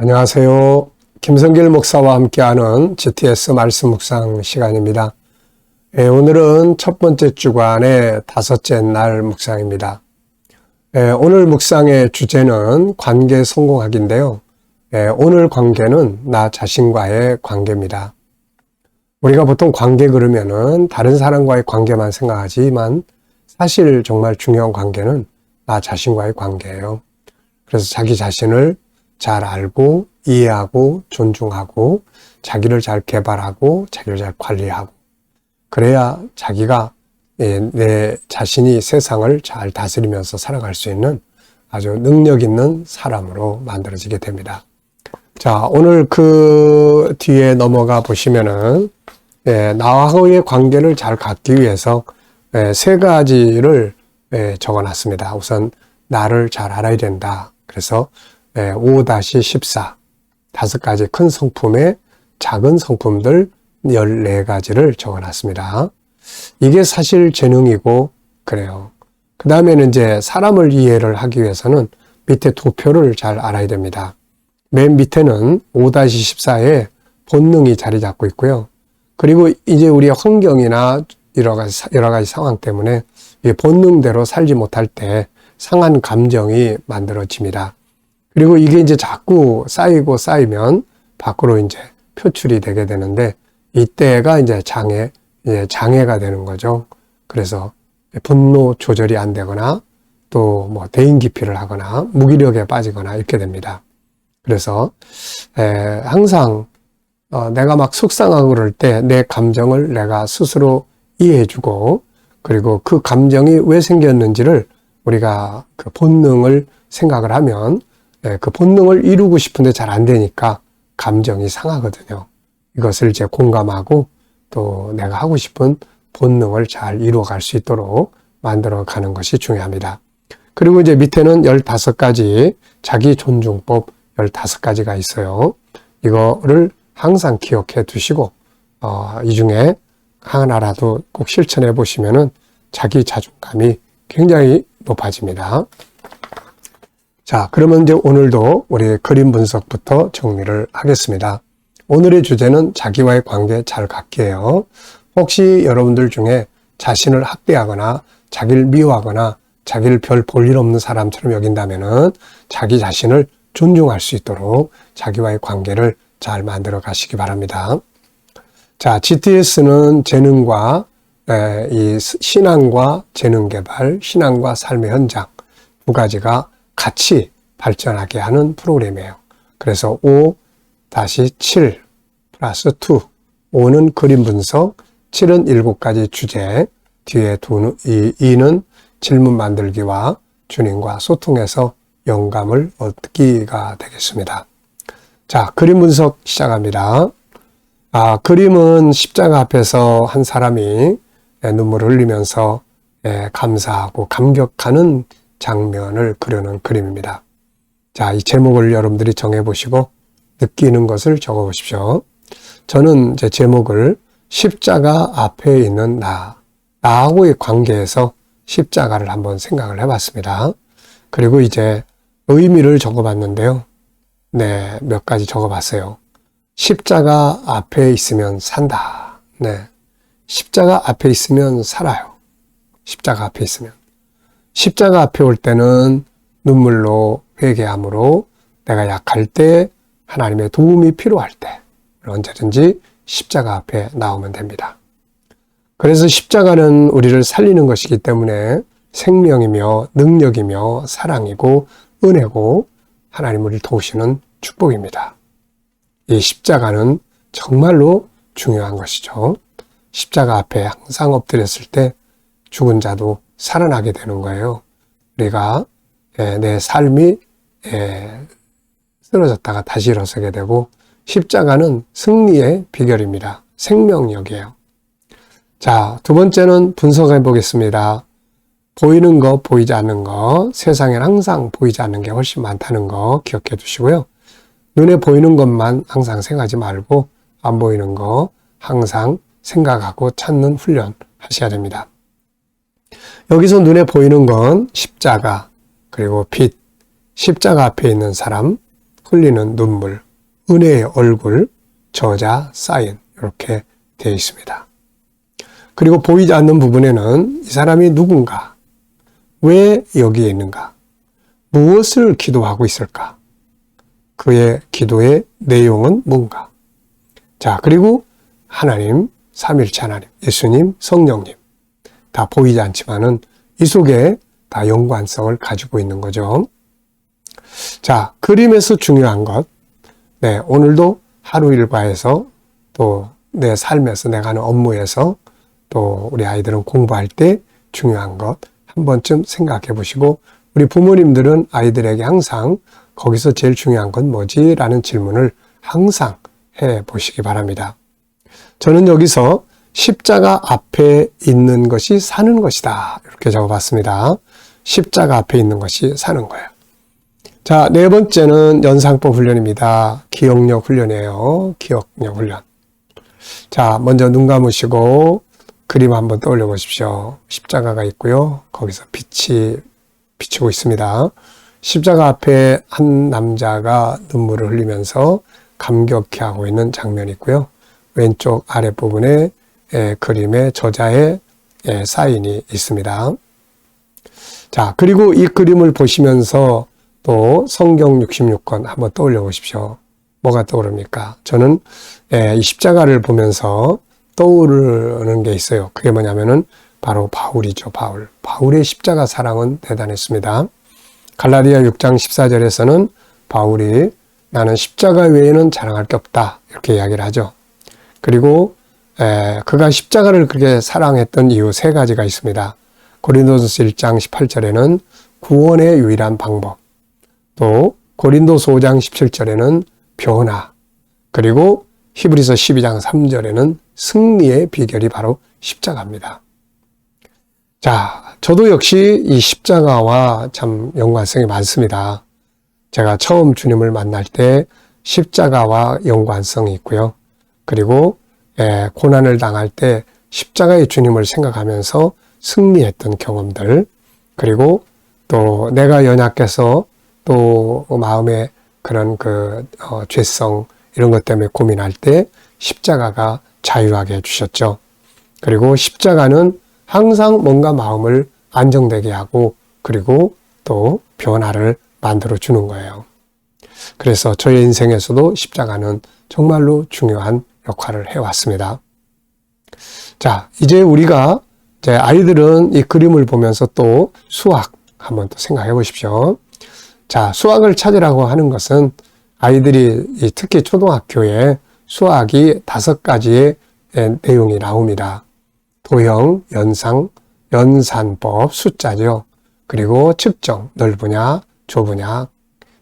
안녕하세요. 김성길 목사와 함께하는 GTS 말씀 묵상 시간입니다. 오늘은 첫 번째 주간의 다섯째 날 묵상입니다. 오늘 묵상의 주제는 관계 성공학인데요. 오늘 관계는 나 자신과의 관계입니다. 우리가 보통 관계 그러면은 다른 사람과의 관계만 생각하지만 사실 정말 중요한 관계는 나 자신과의 관계예요. 그래서 자기 자신을 잘 알고 이해하고 존중하고 자기를 잘 개발하고 자기를 잘 관리하고 그래야 자기가 내 자신이 세상을 잘 다스리면서 살아갈 수 있는 아주 능력 있는 사람으로 만들어지게 됩니다. 자, 오늘 그 뒤에 넘어가 보시면은 나와의 관계를 잘 갖기 위해서 세 가지를 적어놨습니다. 우선 나를 잘 알아야 된다. 그래서 5-14 다섯 가지 큰 성품의 작은 성품들 14가지를 적어놨습니다. 이게 사실 재능이고 그래요. 그 다음에는 이제 사람을 이해를 하기 위해서는 밑에 도표를 잘 알아야 됩니다. 맨 밑에는 5-14에 본능이 자리 잡고 있고요. 그리고 이제 우리의 환경이나 여러 가지 상황 때문에 본능대로 살지 못할 때 상한 감정이 만들어집니다. 그리고 이게 이제 자꾸 쌓이면 밖으로 이제 표출이 되게 되는데 이때가 이제 장애가 되는 거죠. 그래서 분노 조절이 안 되거나 또 뭐 대인 기피를 하거나 무기력에 빠지거나 이렇게 됩니다. 그래서 항상 내가 막 속상하고 그럴 때 내 감정을 내가 스스로 이해해주고 그리고 그 감정이 왜 생겼는지를 우리가 그 본능을 생각을 하면 그 본능을 이루고 싶은데 잘 안 되니까 감정이 상하거든요. 이것을 이제 공감하고 또 내가 하고 싶은 본능을 잘 이루어갈 수 있도록 만들어가는 것이 중요합니다. 그리고 이제 밑에는 15가지 자기 존중법 15가지가 있어요. 이거를 항상 기억해 두시고 이 중에 하나라도 꼭 실천해 보시면은 자기 자존감이 굉장히 높아집니다. 자, 그러면 이제 오늘도 우리 그림 분석부터 정리를 하겠습니다. 오늘의 주제는 자기와의 관계 잘 갖기예요. 혹시 여러분들 중에 자신을 학대하거나 자기를 미워하거나 자기를 별 볼 일 없는 사람처럼 여긴다면은 자기 자신을 존중할 수 있도록 자기와의 관계를 잘 만들어 가시기 바랍니다. 자, GTS는 재능과 이 신앙과 재능 개발, 신앙과 삶의 현장 두 가지가 같이 발전하게 하는 프로그램이에요. 그래서 5-7 플러스 2. 5는 그림 분석, 7은 7가지 주제, 뒤에 2는 질문 만들기와 주님과 소통해서 영감을 얻기가 되겠습니다. 자, 그림 분석 시작합니다. 그림은 십자가 앞에서 한 사람이 눈물을 흘리면서 감사하고 감격하는 장면을 그려놓은 그림입니다. 자, 이 제목을 여러분들이 정해보시고 느끼는 것을 적어보십시오. 저는 제 제목을 십자가 앞에 있는 나하고의 관계에서 십자가를 한번 생각을 해봤습니다. 그리고 이제 의미를 적어봤는데요. 몇 가지 적어봤어요. 십자가 앞에 있으면 산다. 십자가 앞에 있으면 살아요. 십자가 앞에 있으면. 십자가 앞에 올 때는 눈물로 회개함으로 내가 약할 때 하나님의 도움이 필요할 때 언제든지 십자가 앞에 나오면 됩니다. 그래서 십자가는 우리를 살리는 것이기 때문에 생명이며 능력이며 사랑이고 은혜고 하나님 우리를 도우시는 축복입니다. 이 십자가는 정말로 중요한 것이죠. 십자가 앞에 항상 엎드렸을 때 죽은 자도 살아나게 되는 거예요. 우리가 내 삶이 쓰러졌다가 다시 일어서게 되고 십자가는 승리의 비결입니다. 생명력이에요. 자, 두 번째는 분석해 보겠습니다. 보이는 거, 보이지 않는 거, 세상엔 항상 보이지 않는 게 훨씬 많다는 거 기억해 두시고요. 눈에 보이는 것만 항상 생각하지 말고 안 보이는 거 항상 생각하고 찾는 훈련 하셔야 됩니다. 여기서 눈에 보이는 건 십자가, 그리고 빛, 십자가 앞에 있는 사람, 흘리는 눈물, 은혜의 얼굴, 저자, 사인 이렇게 되어 있습니다. 그리고 보이지 않는 부분에는 이 사람이 누군가, 왜 여기에 있는가, 무엇을 기도하고 있을까, 그의 기도의 내용은 뭔가. 자, 그리고 하나님, 삼일체 하나님, 예수님, 성령님 다 보이지 않지만은 이 속에 다 연관성을 가지고 있는 거죠. 자, 그림에서 중요한 것, 네, 오늘도 하루 일과에서 또 내 삶에서 내가 하는 업무에서 또 우리 아이들은 공부할 때 중요한 것 한 번쯤 생각해 보시고, 우리 부모님들은 아이들에게 항상 거기서 제일 중요한 건 뭐지? 라는 질문을 항상 해 보시기 바랍니다. 저는 여기서 십자가 앞에 있는 것이 사는 것이다, 이렇게 적어봤습니다. 십자가 앞에 있는 것이 사는 거예요. 자, 네 번째는 연상법 훈련입니다. 기억력 훈련이에요. 기억력 훈련. 자, 먼저 눈 감으시고 그림 한번 떠올려 보십시오. 십자가가 있고요. 거기서 빛이 비치고 있습니다. 십자가 앞에 한 남자가 눈물을 흘리면서 감격해 하고 있는 장면이 있고요. 왼쪽 아랫부분에 그림의 저자의 사인이 있습니다. 자, 그리고 이 그림을 보시면서 또 성경 66권 한번 떠올려 보십시오. 뭐가 떠오릅니까? 저는 이 십자가를 보면서 떠오르는 게 있어요. 그게 뭐냐면은 바로 바울이죠. 바울의 십자가 사랑은 대단했습니다. 갈라디아 6장 14절에서는 바울이 나는 십자가 외에는 자랑할 게 없다, 이렇게 이야기를 하죠. 그리고 그가 십자가를 그렇게 사랑했던 이유 세 가지가 있습니다. 고린도전서 1장 18절에는 구원의 유일한 방법, 또 고린도서 5장 17절에는 변화, 그리고 히브리서 12장 3절에는 승리의 비결이 바로 십자가입니다. 자, 저도 역시 이 십자가와 참 연관성이 많습니다. 제가 처음 주님을 만날 때 십자가와 연관성이 있고요. 그리고 고난을 당할 때 십자가의 주님을 생각하면서 승리했던 경험들, 그리고 또 내가 연약해서 또 마음에 그런 죄성 이런 것 때문에 고민할 때 십자가가 자유하게 해주셨죠. 그리고 십자가는 항상 뭔가 마음을 안정되게 하고 그리고 또 변화를 만들어 주는 거예요. 그래서 저의 인생에서도 십자가는 정말로 중요한 역할을 해왔습니다. 자, 이제 우리가 아이들은 이 그림을 보면서 또 수학 한번 또 생각해 보십시오. 자, 수학을 찾으라고 하는 것은 아이들이 특히 초등학교에 수학이 5가지의 내용이 나옵니다. 도형, 연상, 연산법, 숫자죠. 그리고 측정, 넓으냐, 좁으냐,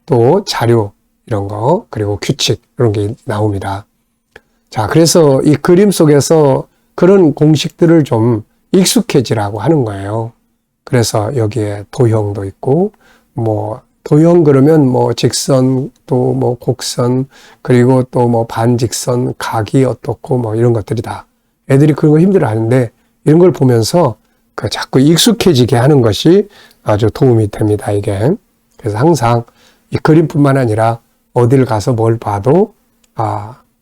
또 자료 이런 거, 그리고 규칙 이런 게 나옵니다. 자, 그래서 이 그림 속에서 그런 공식들을 좀 익숙해지라고 하는 거예요. 그래서 여기에 도형도 있고, 도형 그러면 직선, 또 곡선, 그리고 또 반직선, 각이 어떻고 이런 것들이 다 애들이 그런 거 힘들어 하는데, 이런 걸 보면서 자꾸 익숙해지게 하는 것이 아주 도움이 됩니다, 이게. 그래서 항상 이 그림뿐만 아니라 어딜 가서 뭘 봐도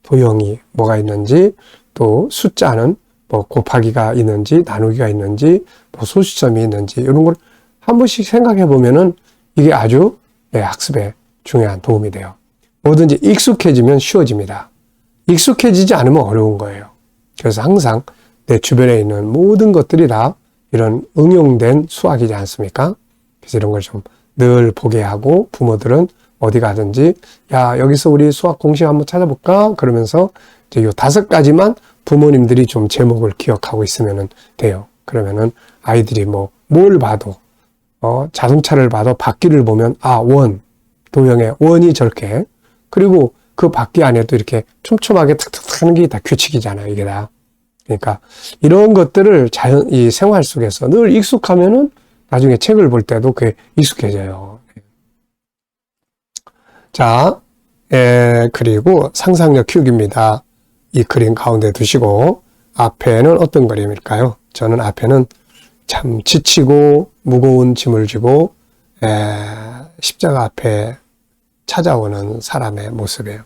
도형이 뭐가 있는지, 또 숫자는 곱하기가 있는지 나누기가 있는지 소수점이 있는지 이런 걸 한 번씩 생각해 보면은 이게 아주 학습에 중요한 도움이 돼요. 뭐든지 익숙해지면 쉬워집니다. 익숙해지지 않으면 어려운 거예요. 그래서 항상 내 주변에 있는 모든 것들이 다 이런 응용된 수학이지 않습니까? 그래서 이런 걸 좀 늘 보게 하고, 부모들은 어디 가든지 야, 여기서 우리 수학 공식 한번 찾아볼까? 그러면서 이제 요 5가지만 부모님들이 좀 제목을 기억하고 있으면 돼요. 그러면은 아이들이 뭘 봐도 자동차를 봐도 바퀴를 보면 원, 도형의 원이 저렇게, 그리고 그 바퀴 안에도 이렇게 촘촘하게 탁탁탁 하는 게 다 규칙이잖아요, 이게 다. 그러니까 이런 것들을 이 생활 속에서 늘 익숙하면은 나중에 책을 볼 때도 그게 익숙해져요. 자, 그리고 상상력 키우기입니다. 이 그림 가운데 두시고, 앞에는 어떤 그림일까요? 저는 앞에는 참 지치고 무거운 짐을 지고 십자가 앞에 찾아오는 사람의 모습이에요.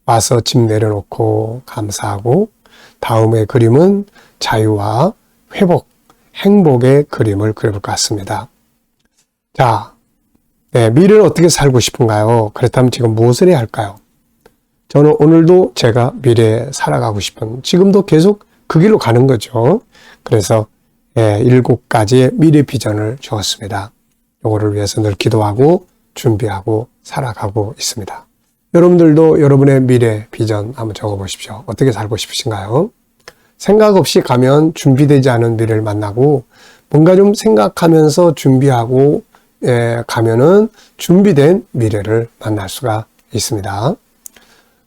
와서 집 내려놓고 감사하고, 다음의 그림은 자유와 회복, 행복의 그림을 그려볼 것 같습니다. 자, 미래를 어떻게 살고 싶은가요? 그렇다면 지금 무엇을 해야 할까요? 저는 오늘도 제가 미래에 살아가고 싶은, 지금도 계속 그 길로 가는 거죠. 그래서 7가지의 미래 비전을 적었습니다. 요거를 위해서 늘 기도하고 준비하고 살아가고 있습니다. 여러분들도 여러분의 미래 비전 한번 적어보십시오. 어떻게 살고 싶으신가요? 생각 없이 가면 준비되지 않은 미래를 만나고, 뭔가 좀 생각하면서 준비하고 가면은 준비된 미래를 만날 수가 있습니다.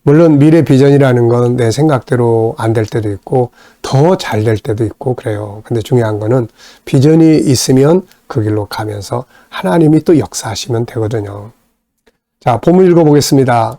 물론 미래 비전이라는 건 내 생각대로 안 될 때도 있고 더 잘 될 때도 있고 그래요. 근데 중요한 거는 비전이 있으면 그 길로 가면서 하나님이 또 역사하시면 되거든요. 자, 본문 읽어보겠습니다.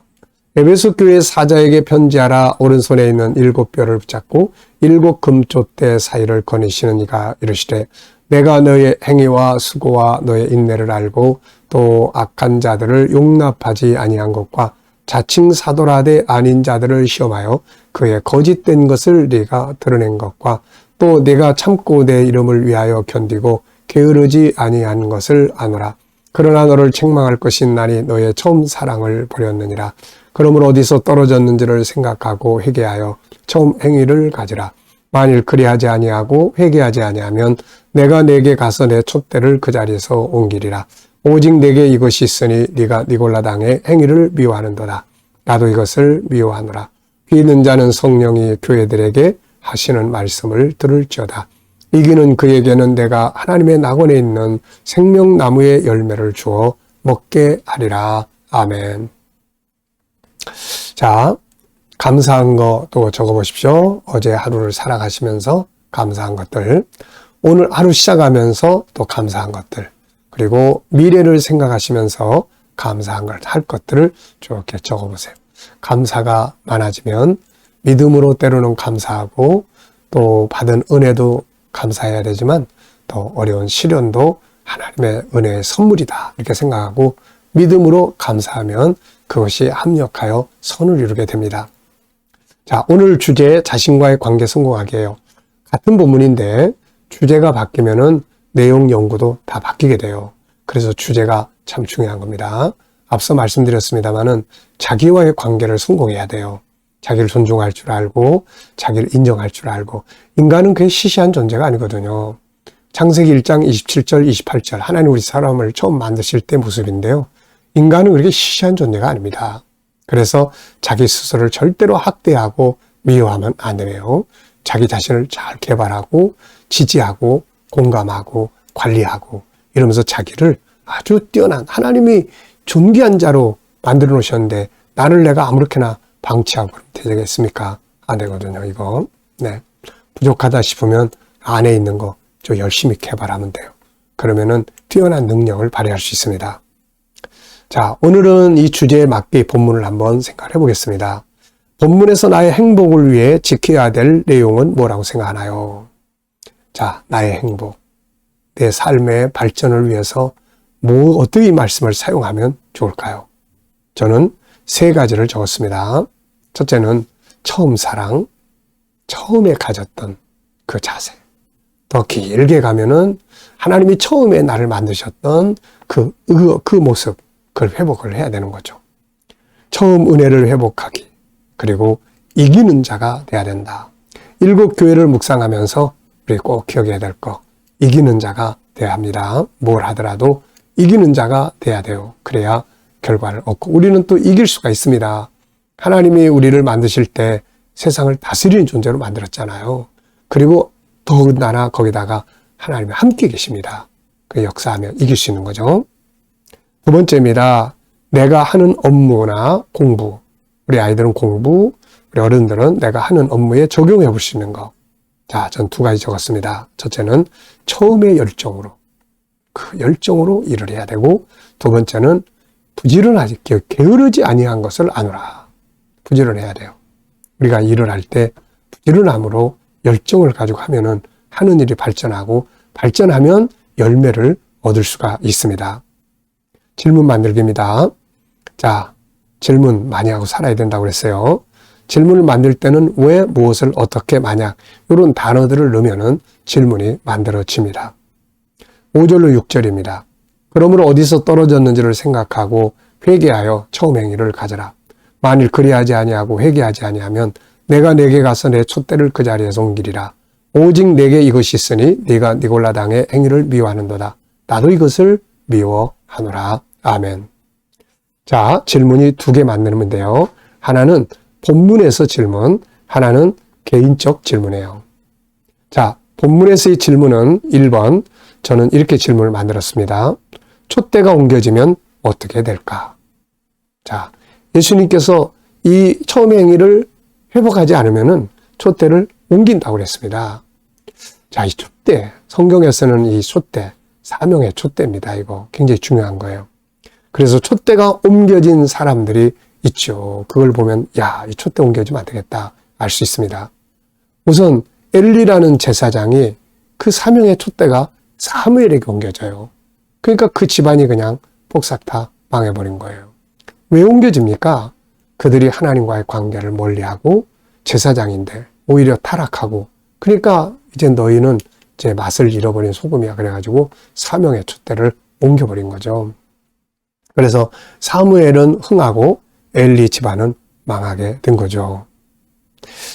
에베소 교회 사자에게 편지하라. 오른손에 있는 7뼈를 붙잡고 7 금촛대 사이를 거니시는 이가 이르시되, 내가 너의 행위와 수고와 너의 인내를 알고 또 악한 자들을 용납하지 아니한 것과 자칭 사도라되 아닌 자들을 시험하여 그의 거짓된 것을 네가 드러낸 것과 또 네가 참고 내 이름을 위하여 견디고 게으르지 아니한 것을 아노라. 그러나 너를 책망할 것인 나니 너의 처음 사랑을 버렸느니라. 그러므로 어디서 떨어졌는지를 생각하고 회개하여 처음 행위를 가지라. 만일 그리하지 아니하고 회개하지 아니하면 내가 네게 가서 내 촛대를 그 자리에서 옮기리라. 오직 내게 이것이 있으니 네가 니골라 당의 행위를 미워하는도다. 나도 이것을 미워하노라. 귀 있는 자는 성령이 교회들에게 하시는 말씀을 들을지어다. 이기는 그에게는 내가 하나님의 낙원에 있는 생명나무의 열매를 주어 먹게 하리라. 아멘. 자, 감사한 거 또 적어보십시오. 어제 하루를 살아가시면서 감사한 것들, 오늘 하루 시작하면서 또 감사한 것들, 그리고 미래를 생각하시면서 감사한 걸 할 것들을 이렇게 적어보세요. 감사가 많아지면 믿음으로 때로는 감사하고 또 받은 은혜도 감사해야 되지만 또 어려운 시련도 하나님의 은혜의 선물이다 이렇게 생각하고 믿음으로 감사하면 그것이 합력하여 선을 이루게 됩니다. 자, 오늘 주제 자신과의 관계 성공하기예요. 같은 본문인데 주제가 바뀌면은 내용 연구도 다 바뀌게 돼요. 그래서 주제가 참 중요한 겁니다. 앞서 말씀드렸습니다마는 자기와의 관계를 성공해야 돼요. 자기를 존중할 줄 알고 자기를 인정할 줄 알고. 인간은 그게 시시한 존재가 아니거든요. 창세기 1장 27절 28절 하나님 우리 사람을 처음 만드실 때 모습인데요. 인간은 그렇게 시시한 존재가 아닙니다. 그래서 자기 스스로를 절대로 학대하고 미워하면 안 되네요. 자기 자신을 잘 개발하고 지지하고 공감하고 관리하고 이러면서 자기를 아주 뛰어난 하나님이 존귀한 자로 만들어 놓으셨는데 나를 내가 아무렇게나 방치하고 그러면 되겠습니까? 안 되거든요, 이거. 네. 부족하다 싶으면 안에 있는 거 좀 열심히 개발하면 돼요. 그러면은 뛰어난 능력을 발휘할 수 있습니다. 자, 오늘은 이 주제에 맞게 본문을 한번 생각해 보겠습니다. 본문에서 나의 행복을 위해 지켜야 될 내용은 뭐라고 생각하나요? 자, 나의 행복. 내 삶의 발전을 위해서 어떻게 이 말씀을 사용하면 좋을까요? 저는 3가지를 적었습니다. 첫째는 처음 사랑, 처음에 가졌던 그 자세. 더 길게 가면은 하나님이 처음에 나를 만드셨던 그 모습, 그걸 회복을 해야 되는 거죠. 처음 은혜를 회복하기, 그리고 이기는 자가 돼야 된다. 7 교회를 묵상하면서 우리 꼭 기억해야 될 거, 이기는 자가 돼야 합니다. 뭘 하더라도 이기는 자가 돼야 돼요. 그래야 결과를 얻고 우리는 또 이길 수가 있습니다. 하나님이 우리를 만드실 때 세상을 다스리는 존재로 만들었잖아요. 그리고 더군다나 거기다가 하나님이 함께 계십니다. 그 역사하면 이길 수 있는 거죠. 2번째입니다. 내가 하는 업무나 공부, 우리 아이들은 공부, 우리 어른들은 내가 하는 업무에 적용해 볼 수 있는 거. 자, 전 2가지 적었습니다. 첫째는 처음의 열정으로, 그 열정으로 일을 해야 되고, 2번째는 부지런하지, 게으르지 아니한 것을 아노라. 부지런해야 돼요. 우리가 일을 할 때 부지런함으로 열정을 가지고 하면은 하는 일이 발전하고 발전하면 열매를 얻을 수가 있습니다. 질문 만들기입니다. 자, 질문 많이 하고 살아야 된다고 그랬어요. 질문을 만들 때는 왜, 무엇을, 어떻게, 만약 이런 단어들을 넣으면은 질문이 만들어집니다. 5절로 6절입니다. 그러므로 어디서 떨어졌는지를 생각하고 회개하여 처음 행위를 가져라. 만일 그리하지 아니하고 회개하지 아니하면 내가 네게 가서 내 촛대를 그 자리에서 옮기리라. 오직 내게 이것이 있으니 네가 니골라당의 행위를 미워하는도다. 나도 이것을 미워하노라. 아멘. 자, 질문이 두 개 만드는데요. 하나는 본문에서 질문, 하나는 개인적 질문이에요. 자, 본문에서의 질문은 1번, 저는 이렇게 질문을 만들었습니다. 촛대가 옮겨지면 어떻게 될까? 자, 예수님께서 이 처음의 행위를 회복하지 않으면은 촛대를 옮긴다고 그랬습니다. 자, 이 촛대, 성경에서는 이 촛대, 사명의 촛대입니다. 이거 굉장히 중요한 거예요. 그래서 촛대가 옮겨진 사람들이 있죠. 그걸 보면 야, 이 촛대 옮겨지면 안 되겠다 알 수 있습니다. 우선 엘리라는 제사장이 그 사명의 촛대가 사무엘에게 옮겨져요. 그러니까 그 집안이 그냥 폭삭 다 망해버린 거예요. 왜 옮겨집니까? 그들이 하나님과의 관계를 멀리하고 제사장인데 오히려 타락하고, 그러니까 이제 너희는 이제 맛을 잃어버린 소금이야 그래가지고 사명의 촛대를 옮겨버린 거죠. 그래서 사무엘은 흥하고 엘리 집안은 망하게 된 거죠.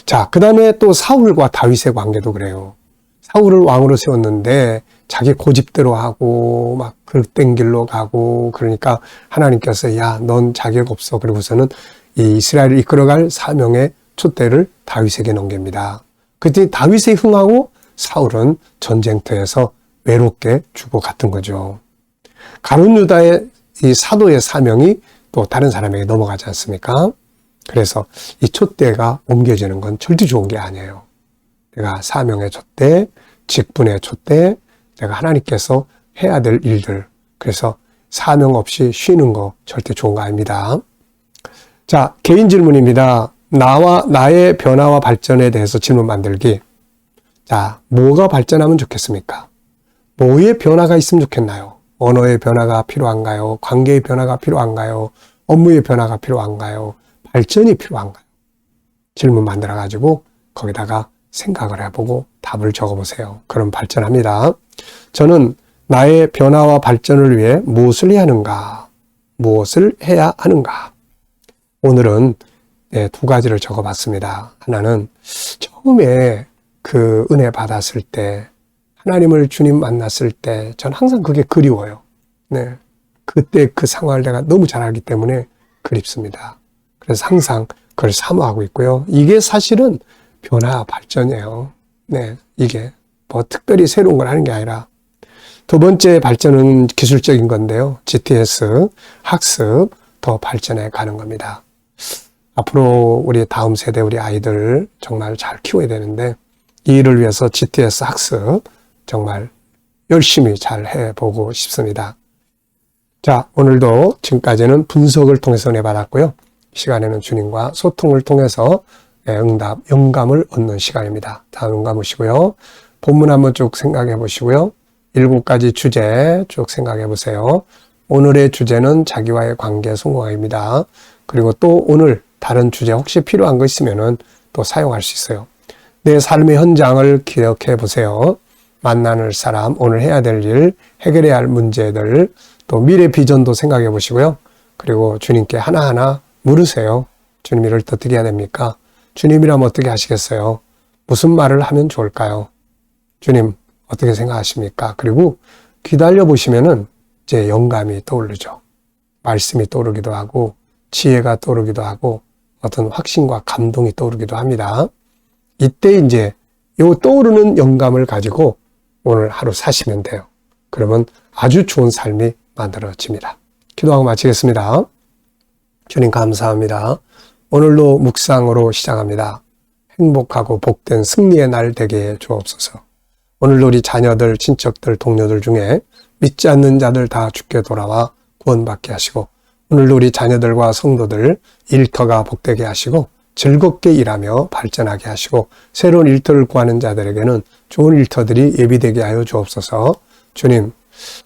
자, 그 다음에 또 사울과 다윗의 관계도 그래요. 사울을 왕으로 세웠는데 자기 고집대로 하고 막 그릇된 길로 가고, 그러니까 하나님께서 야, 넌 자격 없어. 그리고서는 이 이스라엘을 이끌어갈 사명의 촛대를 다윗에게 넘깁니다. 그때 다윗이 흥하고 사울은 전쟁터에서 외롭게 죽어갔던 거죠. 가룟 유다의 이 사도의 사명이 또 다른 사람에게 넘어가지 않습니까? 그래서 이 촛대가 옮겨지는 건 절대 좋은 게 아니에요. 내가 사명의 촛대, 직분의 촛대, 내가 하나님께서 해야 될 일들, 그래서 사명 없이 쉬는 거 절대 좋은 거 아닙니다. 자, 개인 질문입니다. 나와 나의 변화와 발전에 대해서 질문 만들기. 자, 뭐가 발전하면 좋겠습니까? 뭐의 변화가 있으면 좋겠나요? 언어의 변화가 필요한가요? 관계의 변화가 필요한가요? 업무의 변화가 필요한가요? 발전이 필요한가요? 질문 만들어가지고 거기다가 생각을 해보고 답을 적어보세요. 그럼 발전합니다. 저는 나의 변화와 발전을 위해 무엇을 해야 하는가? 무엇을 해야 하는가? 오늘은 두 가지를 적어봤습니다. 하나는 처음에 그 은혜 받았을 때, 하나님을 주님 만났을 때, 전 항상 그게 그리워요. 네. 그때 그 상황을 내가 너무 잘 알기 때문에 그립습니다. 그래서 항상 그걸 사모하고 있고요. 이게 사실은 변화, 발전이에요. 네. 이게 뭐 특별히 새로운 걸 하는 게 아니라. 두 번째 발전은 기술적인 건데요. GTS, 학습, 더 발전해 가는 겁니다. 앞으로 우리 다음 세대 우리 아이들 정말 잘 키워야 되는데 이 일을 위해서 GTS 학습 정말 열심히 잘 해보고 싶습니다. 자, 오늘도 지금까지는 분석을 통해서 은혜 받았고요. 이 시간에는 주님과 소통을 통해서 응답, 영감을 얻는 시간입니다. 다음 영감 보시고요. 본문 한번 쭉 생각해 보시고요. 7가지 주제 쭉 생각해 보세요. 오늘의 주제는 자기와의 관계 성공입니다. 그리고 또 오늘 다른 주제 혹시 필요한 거 있으면은 또 사용할 수 있어요. 내 삶의 현장을 기억해 보세요. 만나는 사람, 오늘 해야 될 일, 해결해야 할 문제들, 또 미래 비전도 생각해 보시고요. 그리고 주님께 하나하나 물으세요. 주님 이럴 때 어떻게 해야 됩니까? 주님이라면 어떻게 하시겠어요? 무슨 말을 하면 좋을까요? 주님 어떻게 생각하십니까? 그리고 기다려 보시면은 이제 영감이 떠오르죠. 말씀이 떠오르기도 하고 지혜가 떠오르기도 하고 어떤 확신과 감동이 떠오르기도 합니다. 이때 이제 요 떠오르는 영감을 가지고 오늘 하루 사시면 돼요. 그러면 아주 좋은 삶이 만들어집니다. 기도하고 마치겠습니다. 주님 감사합니다. 오늘도 묵상으로 시작합니다. 행복하고 복된 승리의 날 되게 해 주옵소서. 오늘도 우리 자녀들, 친척들, 동료들 중에 믿지 않는 자들 다 주께 돌아와 구원받게 하시고, 오늘도 우리 자녀들과 성도들 일터가 복되게 하시고 즐겁게 일하며 발전하게 하시고, 새로운 일터를 구하는 자들에게는 좋은 일터들이 예비되게 하여 주옵소서. 주님,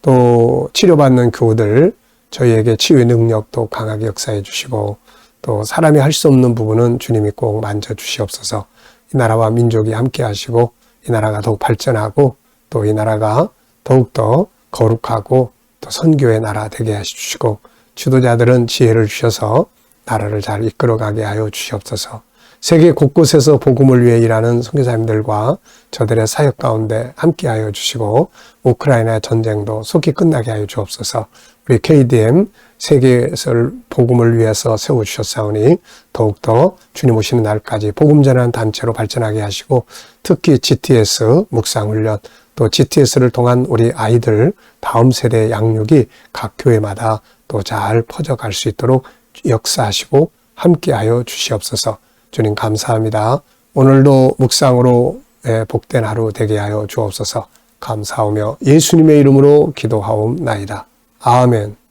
또 치료받는 교우들 저희에게 치유의 능력도 강하게 역사해 주시고 또 사람이 할 수 없는 부분은 주님이 꼭 만져 주시옵소서. 이 나라와 민족이 함께 하시고 이 나라가 더욱 발전하고 또 이 나라가 더욱더 거룩하고 또 선교의 나라 되게 하시고 지도자들은 지혜를 주셔서 나라를 잘 이끌어가게 하여 주시옵소서. 세계 곳곳에서 복음을 위해 일하는 선교사님들과 저들의 사역 가운데 함께하여 주시고 우크라이나 전쟁도 속히 끝나게 하여 주옵소서. 우리 KDM 세계에서 복음을 위해서 세워주셨사오니 더욱더 주님 오시는 날까지 복음 전하는 단체로 발전하게 하시고 특히 GTS 묵상훈련 또 GTS를 통한 우리 아이들 다음 세대 양육이 각 교회마다 또 잘 퍼져갈 수 있도록 역사하시고 함께하여 주시옵소서. 주님 감사합니다. 오늘도 묵상으로 복된 하루 되게 하여 주옵소서. 감사하며 예수님의 이름으로 기도하옵나이다. 아멘.